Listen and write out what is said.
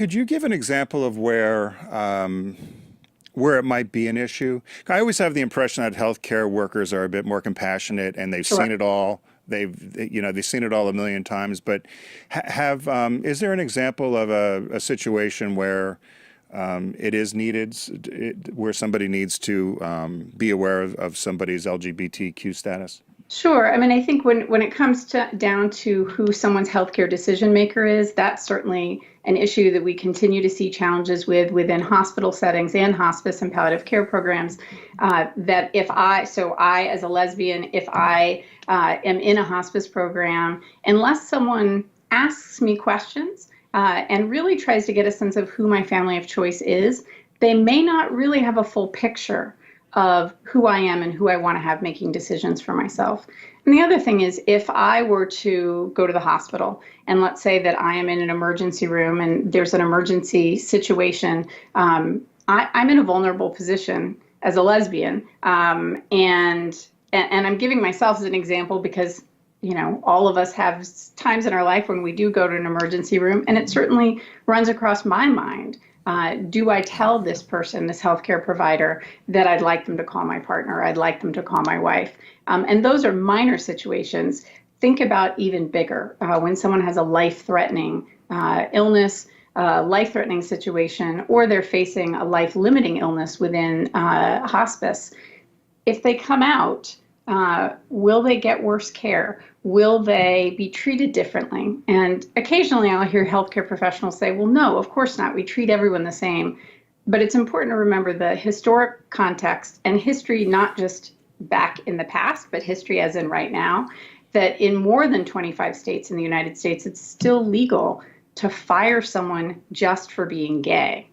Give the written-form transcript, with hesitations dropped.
Could you give an example of where it might be an issue? I always have the impression that healthcare workers are a bit more compassionate and they've seen Sure. it all. They've seen it all a million times. But have is there an example of a situation where it is needed, where somebody needs to be aware of somebody's LGBTQ status? Sure. I mean, I think when it comes down to who someone's healthcare decision maker is, that's certainly an issue that we continue to see challenges with within hospital settings and hospice and palliative care programs. That if I as a lesbian, if I am in a hospice program, unless someone asks me questions and really tries to get a sense of who my family of choice is, they may not really have a full picture of who I am and who I want to have making decisions for myself. And the other thing is, if I were to go to the hospital and let's say that I am in an emergency room and there's an emergency situation, I'm in a vulnerable position as a lesbian, and I'm giving myself as an example because all of us have times in our life when we do go to an emergency room, and it certainly runs across my mind. Do I tell this person, this healthcare provider, that I'd like them to call my partner, I'd like them to call my wife? And those are minor situations. Think about even bigger. When someone has a life-threatening illness, life-threatening situation, or they're facing a life-limiting illness within hospice, if they come out, will they get worse care? Will they be treated differently? And occasionally I'll hear healthcare professionals say, well, no, of course not. We treat everyone the same. But it's important to remember the historic context and history, not just back in the past, but history as in right now, that in more than 25 states in the United States, it's still legal to fire someone just for being gay.